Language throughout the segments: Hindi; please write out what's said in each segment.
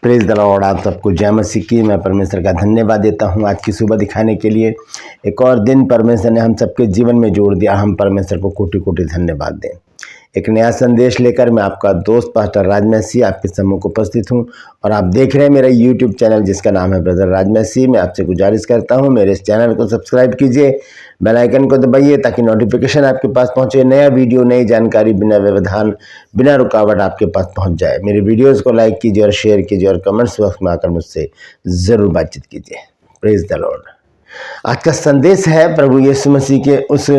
Praise the Lord. आप सबको जय मसीह की। मैं परमेश्वर का धन्यवाद देता हूं आज की सुबह दिखाने के लिए। एक और दिन परमेश्वर ने हम सबके जीवन में जोड़ दिया। हम परमेश्वर को कोटि कोटि धन्यवाद दें। एक नया संदेश लेकर मैं आपका दोस्त पास्टर राज मसीह आपके सम्मुख उपस्थित हूं और आप देख रहे हैं मेरा यूट्यूब चैनल जिसका नाम है ब्रदर राज मसीह। मैं आपसे गुजारिश करता हूं मेरे इस चैनल को सब्सक्राइब कीजिए, बेल आइकन को दबाइए ताकि नोटिफिकेशन आपके पास पहुंचे। नया वीडियो, नई जानकारी बिना व्यवधान बिना रुकावट आपके पास पहुंच जाए। मेरे वीडियोस को लाइक कीजिए और शेयर कीजिए और कमेंट्स बॉक्स में आकर मुझसे ज़रूर बातचीत कीजिए। Praise the Lord. आज का संदेश है प्रभु यीशु मसीह के उस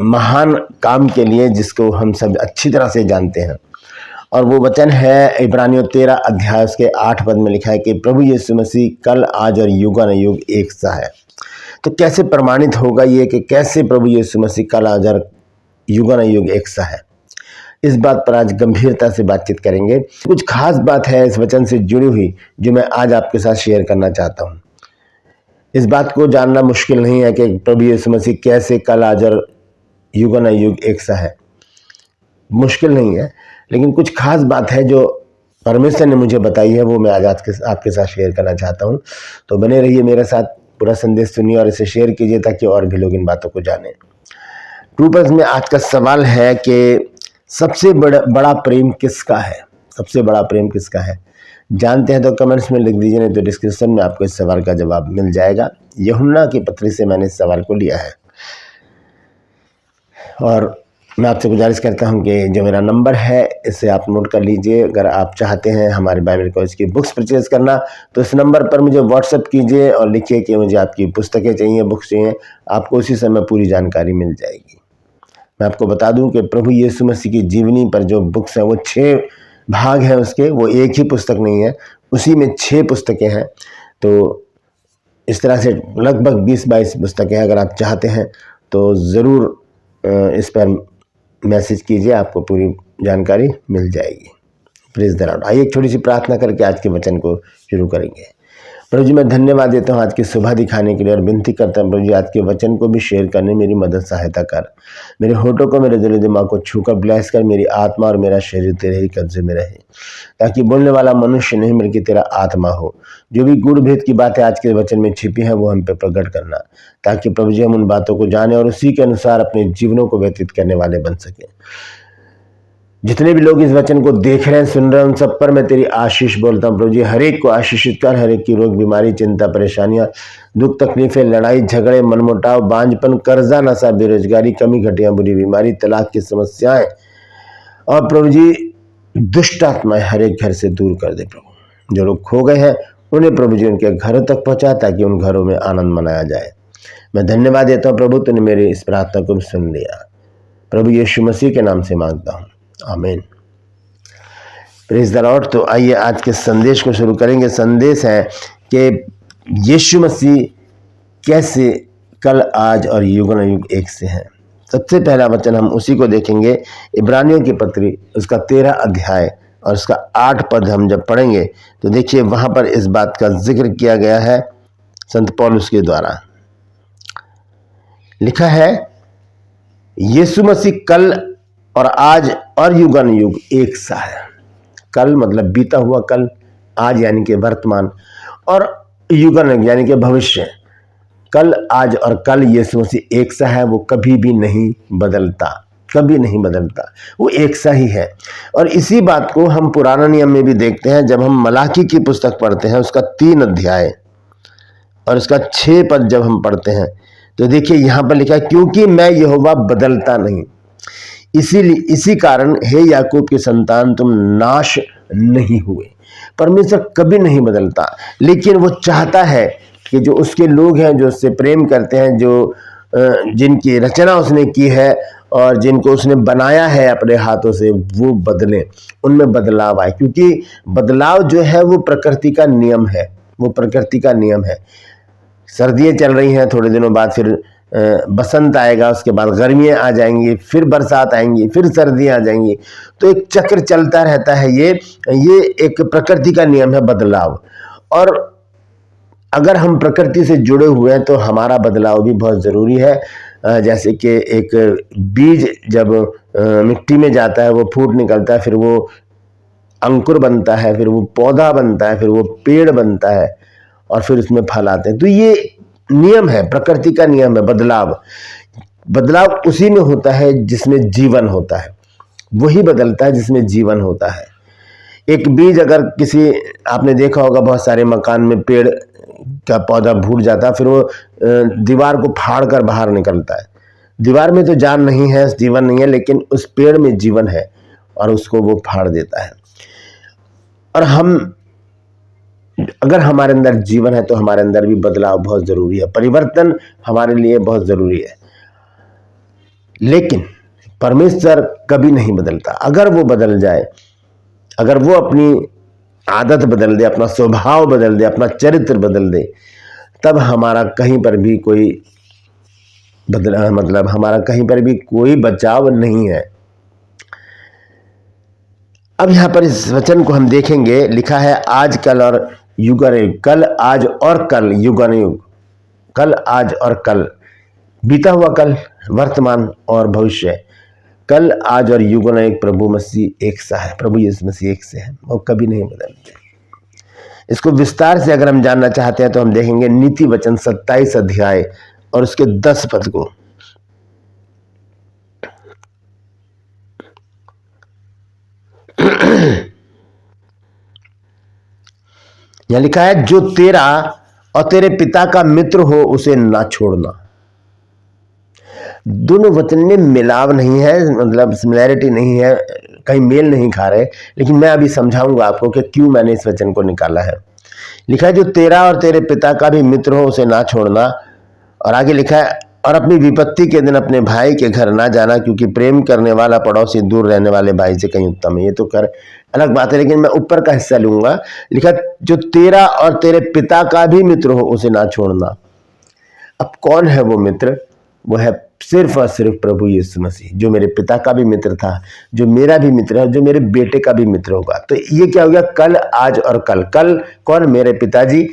महान काम के लिए जिसको हम सब अच्छी तरह से जानते हैं, और वो वचन है इब्रानियों 13 अध्याय उसके 8 पद में लिखा है कि प्रभु यीशु मसीह कल आज और युगानुयुग एक सा है। तो कैसे प्रमाणित होगा ये कि कैसे प्रभु यीशु मसीह कल आज और युगानुयुग एक सा है, इस बात पर आज गंभीरता से बातचीत करेंगे। कुछ खास बात है इस वचन से जुड़ी हुई जो मैं आज आपके साथ शेयर करना चाहता हूँ। इस बात को जानना मुश्किल नहीं है कि प्रभु यीशु मसीह कैसे कल आज और युगानुयुग एक सा है, मुश्किल नहीं है, लेकिन कुछ खास बात है जो परमेश्वर ने मुझे बताई है, वो मैं आज आपके साथ शेयर करना चाहता हूँ। तो बने रहिए मेरे साथ, पूरा संदेश सुनिए और इसे शेयर कीजिए ताकि और भी लोग इन बातों को जानें। ट्रूपर्स में आज का सवाल है कि सबसे बड़ा प्रेम किसका है? सबसे बड़ा प्रेम किसका है? जानते हैं तो कमेंट्स में लिख दीजिए, नहीं तो डिस्क्रिप्शन में आपको इस सवाल का जवाब मिल जाएगा। यूहन्ना की पत्री से मैंने इस सवाल को लिया है और मैं आपसे गुजारिश करता हूं कि जो मेरा नंबर है इसे आप नोट कर लीजिए। अगर आप चाहते हैं हमारे बाइबल कॉलेज की बुक्स परचेज करना तो इस नंबर पर मुझे व्हाट्सएप कीजिए और लिखिए कि मुझे आपकी पुस्तकें चाहिए, बुक्स चाहिए। आपको उसी समय पूरी जानकारी मिल जाएगी। मैं आपको बता दूं कि प्रभु यीशु मसीह की जीवनी पर जो बुक्स हैं वो 6 भाग हैं उसके, वो एक ही पुस्तक नहीं है, उसी में 6 पुस्तकें हैं। तो इस तरह से लगभग 20-22 पुस्तकें हैं। अगर आप चाहते हैं तो ज़रूर इस पर मैसेज कीजिए, आपको पूरी जानकारी मिल जाएगी। Praise the Lord. आइए एक छोटी सी प्रार्थना करके आज के वचन को शुरू करेंगे। प्रभु जी, मैं धन्यवाद देता हूँ आज की सुबह दिखाने के लिए और विनती करता हूँ प्रभु जी आज के वचन को भी शेयर करने मेरी मदद सहायता कर। मेरे होठों को, मेरे दिल दिमाग को छूकर ब्लेस कर। मेरी आत्मा और मेरा शरीर तेरे ही कब्जे में रहे, ताकि बोलने वाला मनुष्य नहीं बल्कि तेरा आत्मा हो। जो भी गुड़ भेद की बातें आज के वचन में छिपी हैं वो हम पे प्रकट करना, ताकि प्रभु जी हम उन बातों को जाने और उसी के अनुसार अपने जीवनों को व्यतीत करने वाले बन सकें। जितने भी लोग इस वचन को देख रहे हैं, सुन रहे हैं, उन सब पर मैं तेरी आशीष बोलता हूँ प्रभु जी। हर एक को आशीषित कर। हर एक की रोग, बीमारी, चिंता, परेशानियां, दुख, तकलीफें, लड़ाई झगड़े, मनमुटाव, बांझपन, कर्जा, नशा, बेरोजगारी, कमी घटिया, बुरी बीमारी, तलाक की समस्याएं और प्रभु जी दुष्ट आत्माएं हर एक घर से दूर कर दे प्रभु। जो लोग खो गए हैं उन्हें प्रभु जी उनके घरों तक पहुंचा, ताकि उन घरों में आनंद मनाया जाए। मैं धन्यवाद देता हूँ प्रभु, तूने मेरी इस प्रार्थना को सुन लिया। प्रभु यीशु मसीह के नाम से मांगता हूँ, आमीन। Praise the Lord. तो आइए आज के संदेश को शुरू करेंगे। संदेश है कि यीशु मसीह कैसे कल आज और युगानुयुग एक से हैं। सबसे पहला वचन हम उसी को देखेंगे, इब्रानियों की पत्री उसका 13 अध्याय और उसका 8 पद हम जब पढ़ेंगे तो देखिए वहां पर इस बात का जिक्र किया गया है संत पौलुस के द्वारा। लिखा है, यीशु मसीह कल और आज और युगानुयुग एक सा है। कल मतलब बीता हुआ कल, आज यानी कि वर्तमान, और युगानुयुग यानी कि भविष्य। कल, आज और कल यीशु मसीह एक सा है, वो कभी भी नहीं बदलता, कभी नहीं बदलता, वो एक सा ही है। और इसी बात को हम पुराना नियम में भी देखते हैं। जब हम मलाकी की पुस्तक पढ़ते हैं उसका 3 अध्याय और उसका 6 पद जब हम पढ़ते हैं तो देखिए यहाँ पर लिखा है, क्योंकि मैं यहोवा बदलता नहीं, इसी कारण हे याकूब की संतान तुम नाश नहीं हुए। परमेश्वर कभी नहीं बदलता, लेकिन वो चाहता है कि जो उसके लोग हैं, जो उससे प्रेम करते हैं, जो जिनकी रचना उसने की है और जिनको उसने बनाया है अपने हाथों से, वो बदलें, उनमें बदलाव आए। क्योंकि बदलाव जो है वो प्रकृति का नियम है, वो प्रकृति का नियम है। सर्दियाँ चल रही हैं, थोड़े दिनों बाद फिर बसंत आएगा, उसके बाद गर्मियाँ आ जाएंगी, फिर बरसात आएंगी, फिर सर्दियाँ आ जाएंगी। तो एक चक्र चलता रहता है। ये एक प्रकृति का नियम है, बदलाव। और अगर हम प्रकृति से जुड़े हुए हैं तो हमारा बदलाव भी बहुत ज़रूरी है। जैसे कि एक बीज जब मिट्टी में जाता है, वो फूट निकलता है, फिर वो अंकुर बनता है, फिर वो पौधा बनता है, फिर वो पेड़ बनता है और फिर उसमें फल आते हैं। तो ये नियम है, प्रकृति का नियम है। बदलाव बदलाव उसी में होता है जिसमें जीवन होता है, वही बदलता है जिसमें जीवन होता है। एक बीज अगर किसी, आपने देखा होगा बहुत सारे मकान में पेड़ का पौधा फूट जाता है, फिर वो दीवार को फाड़ कर बाहर निकलता है। दीवार में तो जान नहीं है, जीवन नहीं है, लेकिन उस पेड़ में जीवन है और उसको वो फाड़ देता है। और अगर हमारे अंदर जीवन है तो हमारे अंदर भी बदलाव बहुत जरूरी है, परिवर्तन हमारे लिए बहुत जरूरी है। लेकिन परमेश्वर कभी नहीं बदलता। अगर वो बदल जाए, अगर वो अपनी आदत बदल दे, अपना स्वभाव बदल दे, अपना चरित्र बदल दे, तब हमारा कहीं पर भी कोई हमारा कहीं पर भी कोई बचाव नहीं है। अब यहां पर इस वचन को हम देखेंगे, लिखा है आज कल और युगानुयुग, कल आज और कल, युगानुयुग, कल आज और कल, बीता हुआ कल, वर्तमान और भविष्य, कल आज और युगानुयुग प्रभु मसीह एक सा है, प्रभु यीशु मसीह एक से है, वो कभी नहीं बदलते। इसको विस्तार से अगर हम जानना चाहते हैं तो हम देखेंगे नीति वचन 27 अध्याय और उसके 10 पद को। यहां लिखा है जो तेरा और तेरे पिता का मित्र हो उसे ना छोड़ना। दोनों वचन में मिलाव नहीं है, मतलब सिमिलैरिटी नहीं है, कहीं मेल नहीं खा रहे, लेकिन मैं अभी समझाऊंगा आपको कि क्यों मैंने इस वचन को निकाला है। लिखा है जो तेरा और तेरे पिता का भी मित्र हो उसे ना छोड़ना, और आगे लिखा है और अपनी विपत्ति के दिन अपने भाई के घर ना जाना, क्योंकि प्रेम करने वाला पड़ोसी दूर रहने वाले भाई से कहीं उत्तम है। ये तो कर अलग बात है, लेकिन मैं ऊपर का हिस्सा लूंगा। लिखा जो तेरा और तेरे पिता का भी मित्र हो उसे ना छोड़ना। अब कौन है वो मित्र? वो है सिर्फ और सिर्फ प्रभु यीशु मसीह, जो मेरे पिता का भी मित्र था, जो मेरा भी मित्र है, जो मेरे बेटे का भी मित्र होगा। तो ये क्या हो गया? कल, आज और कल। कल कौन? मेरे पिताजी।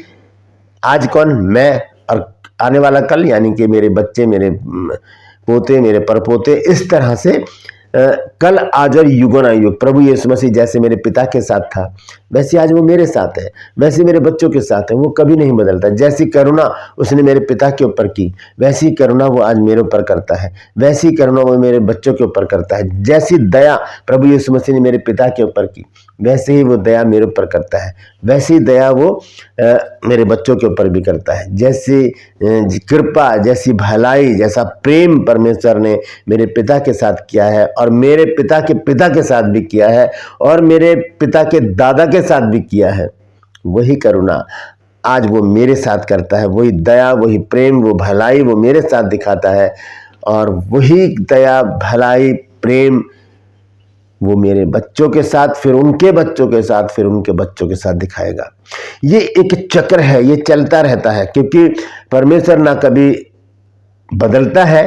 आज कौन? मैं। और आने वाला कल यानी कि मेरे बच्चे, मेरे पोते, मेरे परपोते। इस तरह से कल, आज और युगानुयुग प्रभु यीशु मसीह जैसे मेरे पिता के साथ था वैसे आज वो मेरे साथ है, वैसे मेरे बच्चों के साथ है। वो कभी नहीं बदलता। जैसी करुणा उसने मेरे पिता के ऊपर की, वैसी करुणा वो आज मेरे ऊपर करता है, वैसी करुणा वो मेरे बच्चों के ऊपर करता है। जैसी दया प्रभु यीशु मसीह ने मेरे पिता के ऊपर की, वैसे ही वो दया मेरे ऊपर करता है, वैसी दया वो मेरे बच्चों के ऊपर भी करता है। जैसी कृपा, जैसी भलाई, जैसा प्रेम परमेश्वर ने मेरे पिता के साथ किया है और मेरे पिता के साथ भी किया है और मेरे पिता के दादा के साथ भी किया है, वही करुणा आज वो मेरे साथ करता है। वही दया, वही प्रेम, वो भलाई वो मेरे साथ दिखाता है, और वही दया, भलाई, प्रेम वो मेरे बच्चों के साथ, फिर उनके बच्चों के साथ, फिर उनके बच्चों के साथ दिखाएगा। ये एक चक्र है, ये चलता रहता है, क्योंकि परमेश्वर ना कभी बदलता है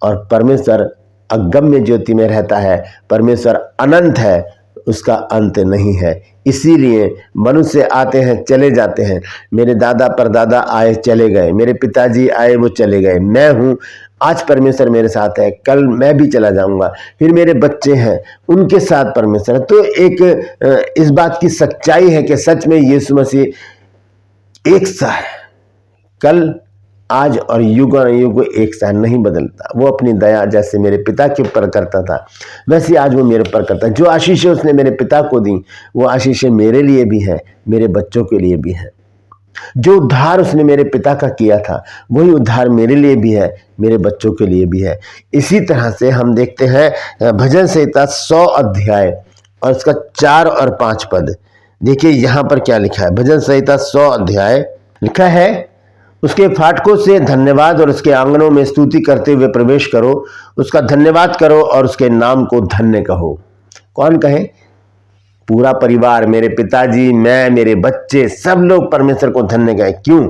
और परमेश्वर अगम्य ज्योति में रहता है। परमेश्वर अनंत है, उसका अंत नहीं है। इसीलिए मनुष्य आते हैं, चले जाते हैं। मेरे दादा परदादा आए, चले गए, मेरे पिताजी आए, वो चले गए। मैं हूँ, आज परमेश्वर मेरे साथ है, कल मैं भी चला जाऊंगा। फिर मेरे बच्चे हैं, उनके साथ परमेश्वर है। तो एक इस बात की सच्चाई है कि सच में यीशु मसीह एक सा है, कल, आज और युगानुयुग एक सा नहीं बदलता। वो अपनी दया जैसे मेरे पिता के ऊपर करता था वैसे आज वो मेरे ऊपर करता है। जो आशीषें उसने मेरे पिता को दी वो आशीषें मेरे लिए भी हैं, मेरे बच्चों के लिए भी हैं। जो उद्धार उसने मेरे पिता का किया था वही उद्धार मेरे लिए भी है, मेरे बच्चों के लिए भी है। इसी तरह से हम देखते हैं भजन संहिता 100 अध्याय और उसका 4 और 5 पद। देखिए यहां पर क्या लिखा है। भजन संहिता 100 अध्याय लिखा है, उसके फाटकों से धन्यवाद और उसके आंगनों में स्तुति करते हुए प्रवेश करो। उसका धन्यवाद करो और उसके नाम को धन्य कहो। कौन कहे? पूरा परिवार, मेरे पिताजी, मैं, मेरे बच्चे, सब लोग परमेश्वर को धन्य कहे। क्यों?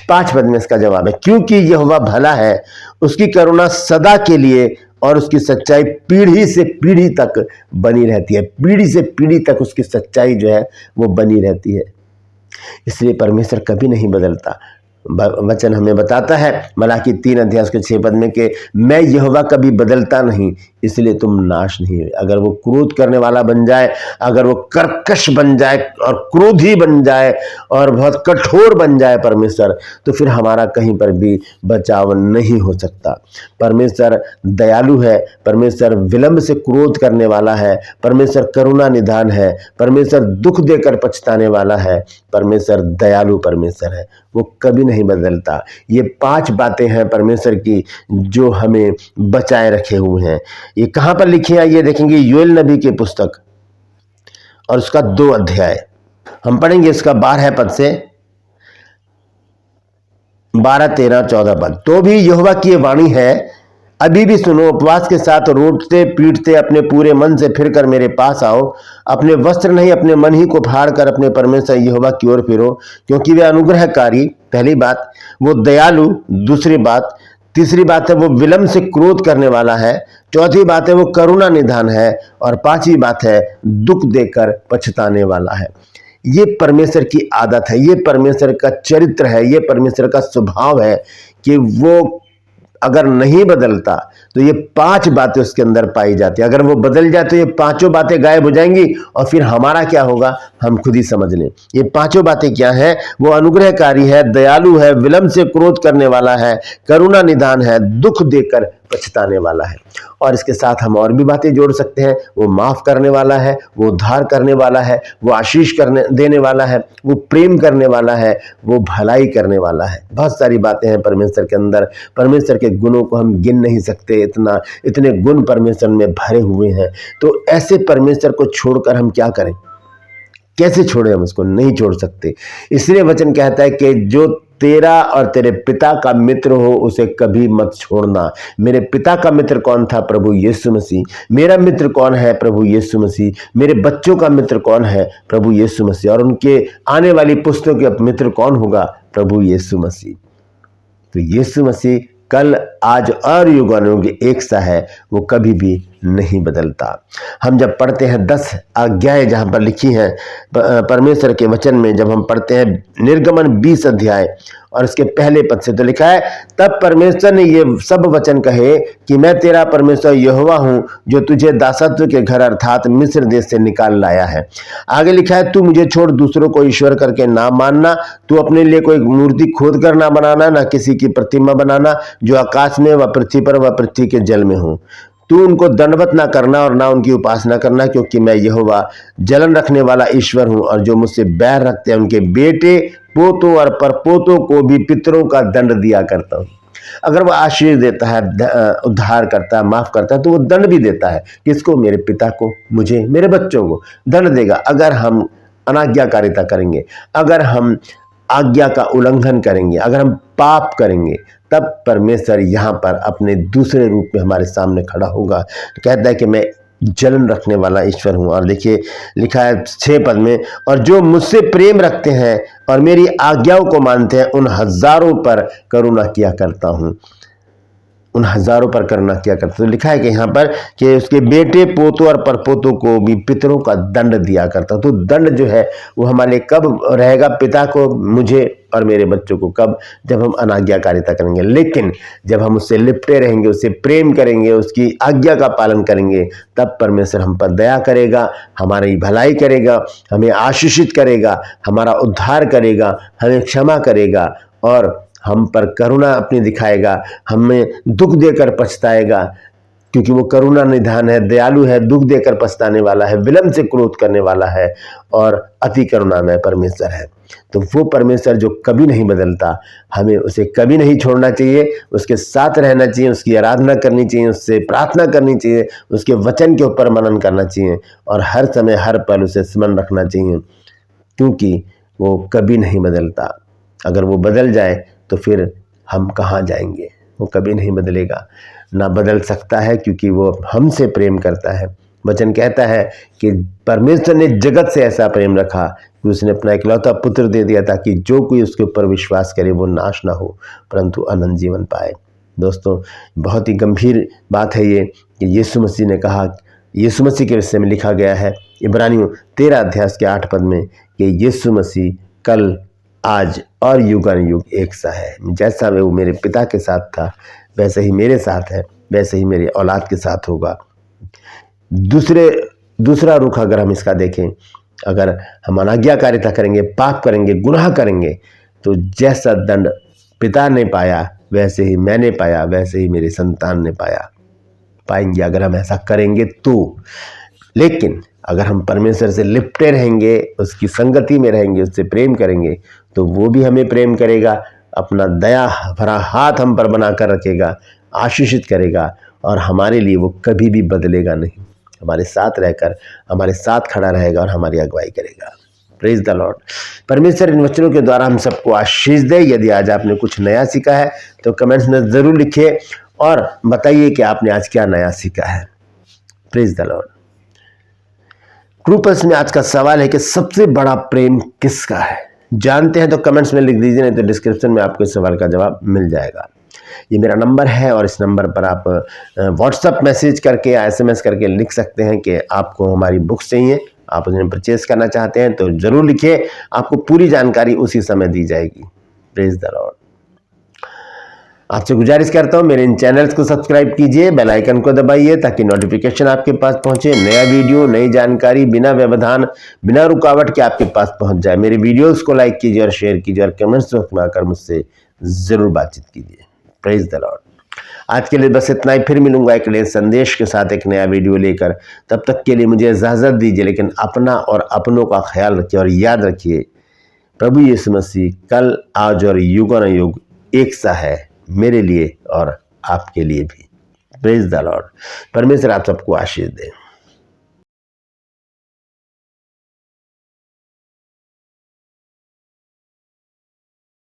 5 पद में इसका जवाब है, क्योंकि यहोवा भला है, उसकी करुणा सदा के लिए और उसकी सच्चाई पीढ़ी से पीढ़ी तक बनी रहती है। पीढ़ी से पीढ़ी तक उसकी सच्चाई जो है वो बनी रहती है। इसलिए परमेश्वर कभी नहीं बदलता। वचन हमें बताता है मलाकी 3 अध्याय उसके 6 पद में कि मैं यहोवा कभी बदलता नहीं, इसलिए तुम नाश नहीं हुए। अगर वो क्रोध करने वाला बन जाए, अगर वो कर्कश बन जाए और क्रोधी बन जाए और बहुत कठोर बन जाए परमेश्वर, तो फिर हमारा कहीं पर भी बचाव नहीं हो सकता। परमेश्वर दयालु है, परमेश्वर विलंब से क्रोध करने वाला है, परमेश्वर करुणा निधान है, परमेश्वर दुख देकर पछताने वाला है, परमेश्वर दयालु परमेश्वर है, वो कभी नहीं बदलता। ये 5 बातें हैं परमेश्वर की जो हमें बचाए रखे हुए हैं। ये कहां पर लिखी है ये देखेंगे, योएल नबी की पुस्तक और उसका 2 अध्याय हम पढ़ेंगे। इसका 12 पद से 12, 13, 14 पद। तो भी यहोवा की ये वाणी है, अभी भी सुनो, उपवास के साथ रोटते पीटते अपने पूरे मन से फिर कर मेरे पास आओ, अपने वस्त्र नहीं अपने मन ही को फाड़ कर अपने परमेश्वर यहोवा की ओर फिरो, क्योंकि वे अनुग्रहकारी, पहली बात, वो दयालु, दूसरी बात, तीसरी बात है वो विलंब से क्रोध करने वाला है, चौथी बात है वो करुणा निधान है, और 5वीं बात है दुख देकर पछताने वाला है। ये परमेश्वर की आदत है, ये परमेश्वर का चरित्र है, ये परमेश्वर का स्वभाव है कि वो अगर नहीं बदलता तो ये 5 बातें उसके अंदर पाई जाती है। अगर वो बदल जाए तो ये 5 बातें गायब हो जाएंगी और फिर हमारा क्या होगा हम खुद ही समझ लें। ये 5 बातें क्या हैं? वो अनुग्रहकारी है, दयालु है, विलंब से क्रोध करने वाला है, करुणा निधान है, दुख देकर पछताने वाला है। और इसके साथ हम और भी बातें जोड़ सकते हैं। वो माफ करने वाला है, वो उद्धार करने वाला है, वो आशीष करने देने वाला है, वो प्रेम करने वाला है, वो भलाई करने वाला है। बहुत सारी बातें हैं परमेश्वर के अंदर। परमेश्वर के गुणों को हम गिन नहीं सकते, इतने गुण परमेश्वर में भरे हुए हैं। तो ऐसे परमेश्वर को छोड़कर हम क्या करें? कैसे छोड़े? हम उसको नहीं छोड़ सकते। इसलिए वचन कहता है कि जो तेरा और तेरे पिता का मित्र हो उसे कभी मत छोड़ना। मेरे पिता का मित्र कौन था? प्रभु यीशु मसीह। मेरा मित्र कौन है? प्रभु यीशु मसीह। मेरे बच्चों का मित्र कौन है? प्रभु यीशु मसीह। और उनके आने वाली पुस्तकों के मित्र कौन होगा? प्रभु यीशु मसीह। तो यीशु मसीह कल, आज और युगानुयुग एक सा है, वो कभी भी नहीं बदलता। हम जब पढ़ते हैं 10 आज्ञाएं जहां पर लिखी हैं परमेश्वर के वचन में, जब हम पढ़ते हैं निर्गमन 20 अध्याय और इसके पहले पद से, तो लिखा है तब परमेश्वर ने ये सब वचन कहे कि मैं तेरा परमेश्वर यहोवा हूं जो तुझे दासत्व के घर अर्थात मिस्र देश से निकाल लाया है। आगे लिखा है तू मुझे छोड़ दूसरों को ईश्वर करके ना मानना, तू अपने लिए कोई मूर्ति खोद कर ना बनाना, ना किसी की प्रतिमा बनाना जो आकाश में व पृथ्वी पर व पृथ्वी के जल में हो। तू उनको दंडवत ना करना और ना उनकी उपासना करना, क्योंकि मैं यहोवा जलन रखने वाला ईश्वर हूं, और जो मुझसे बैर रखते हैं उनके बेटे पोतों और परपोतों को भी पितरों का दंड दिया करता हूं। अगर वो आशीष देता है, उद्धार करता है, माफ करता है, तो वो दंड भी देता है। किसको? मेरे पिता को, मुझे, मेरे बच्चों को दंड देगा अगर हम अनाज्ञाकारिता करेंगे, अगर हम आज्ञा का उल्लंघन करेंगे, अगर हम पाप करेंगे, तब परमेश्वर यहाँ पर अपने दूसरे रूप में हमारे सामने खड़ा होगा। तो कहता है कि मैं जलन रखने वाला ईश्वर हूँ। और देखिए लिखा है 6 पद में, और जो मुझसे प्रेम रखते हैं और मेरी आज्ञाओं को मानते हैं उन हजारों पर करुणा किया करता हूँ, उन हजारों पर करुणा किया करता। तो लिखा है कि यहाँ पर कि उसके बेटे पोतों और परपोतों को भी पितरों का दंड दिया करता। तो दंड जो है वो हमारे कब रहेगा? पिता को, मुझे और मेरे बच्चों को। कब? जब हम अनाज्ञाकारिता करेंगे। लेकिन जब हम उससे लिपटे रहेंगे, उससे प्रेम करेंगे, उसकी आज्ञा का पालन करेंगे, तब परमेश्वर हम पर दया करेगा, हमारी भलाई करेगा, हमें आशीषित करेगा, हमारा उद्धार करेगा, हमें क्षमा करेगा और हम पर करुणा अपनी दिखाएगा, हमें दुख देकर पछताएगा, क्योंकि वो करुणा निधान है, दयालु है, दुख देकर पछताने वाला है, विलंब से क्रोध करने वाला है और अति करुणामय परमेश्वर है। तो वो परमेश्वर जो कभी नहीं बदलता, हमें उसे कभी नहीं छोड़ना चाहिए, उसके साथ रहना चाहिए, उसकी आराधना करनी चाहिए, उससे प्रार्थना करनी चाहिए, उसके वचन के ऊपर मनन करना चाहिए और हर समय हर पल उसे स्मरण रखना चाहिए, क्योंकि वो कभी नहीं बदलता। अगर वो बदल जाए तो फिर हम कहाँ जाएंगे? वो कभी नहीं बदलेगा, ना बदल सकता है, क्योंकि वो हमसे प्रेम करता है। वचन कहता है कि परमेश्वर ने जगत से ऐसा प्रेम रखा कि उसने अपना इकलौता पुत्र दे दिया ताकि जो कोई उसके ऊपर विश्वास करे वो नाश ना हो परंतु अनंत जीवन पाए। दोस्तों, बहुत ही गंभीर बात है ये कि यीशु मसीह ने कहा, यीशु मसीह के विषय में लिखा गया है इब्रानियों 13 अध्याय के 8 पद में कि यीशु मसीह कल, आज और युगानुयुग एक सा है। जैसा वो मेरे पिता के साथ था वैसे ही मेरे साथ है, वैसे ही मेरे औलाद के साथ होगा। दूसरा रुख अगर हम इसका देखें, अगर हम अनाज्ञाकारिता करेंगे, पाप करेंगे, गुनाह करेंगे, तो जैसा दंड पिता ने पाया वैसे ही मैंने पाया, वैसे ही मेरे संतान ने पाएंगे अगर हम ऐसा करेंगे तो। लेकिन अगर हम परमेश्वर से लिपटे रहेंगे, उसकी संगति में रहेंगे, उससे प्रेम करेंगे, तो वो भी हमें प्रेम करेगा, अपना दया भरा हाथ हम पर बनाकर रखेगा, आशीषित करेगा, और हमारे लिए वो कभी भी बदलेगा नहीं, हमारे साथ रहकर हमारे साथ खड़ा रहेगा और हमारी अगुवाई करेगा। Praise the Lord. परमेश्वर इन वचनों के द्वारा हम सबको आशीष दे। यदि आज आपने कुछ नया सीखा है तो कमेंट्स में जरूर लिखिए और बताइए कि आपने आज क्या नया सीखा है। Praise the Lord. True pulse में आज का सवाल है कि सबसे बड़ा प्रेम किसका है? जानते हैं तो कमेंट्स में लिख दीजिए, नहीं तो डिस्क्रिप्शन में आपको इस सवाल का जवाब मिल जाएगा। ये मेरा नंबर है और इस नंबर पर आप व्हाट्सएप मैसेज करके या SMS करके लिख सकते हैं कि आपको हमारी बुक्स चाहिए, आप उन्हें परचेज करना चाहते हैं तो जरूर लिखिए, आपको पूरी जानकारी उसी समय दी जाएगी। Praise the Lord. आपसे गुजारिश करता हूं मेरे इन चैनल्स को सब्सक्राइब कीजिए, बेल आइकन को दबाइए ताकि नोटिफिकेशन आपके पास पहुंचे, नया वीडियो, नई जानकारी बिना व्यवधान, बिना रुकावट के आपके पास पहुंच जाए। मेरे वीडियोस को लाइक कीजिए और शेयर कीजिए और कमेंट्स बॉक्स में आकर मुझसे जरूर बातचीत कीजिए। Praise the Lord. आज के लिए बस इतना ही, फिर मिलूंगा एक नए संदेश के साथ एक नया वीडियो लेकर। तब तक के लिए मुझे इजाजत दीजिए, लेकिन अपना और अपनों का ख्याल रखिए और याद रखिए प्रभु यीशु मसीह कल, आज और युगानुयुग एक सा है, मेरे लिए और आपके लिए भी। Praise the Lord. परमेश्वर आप सबको आशीष दे।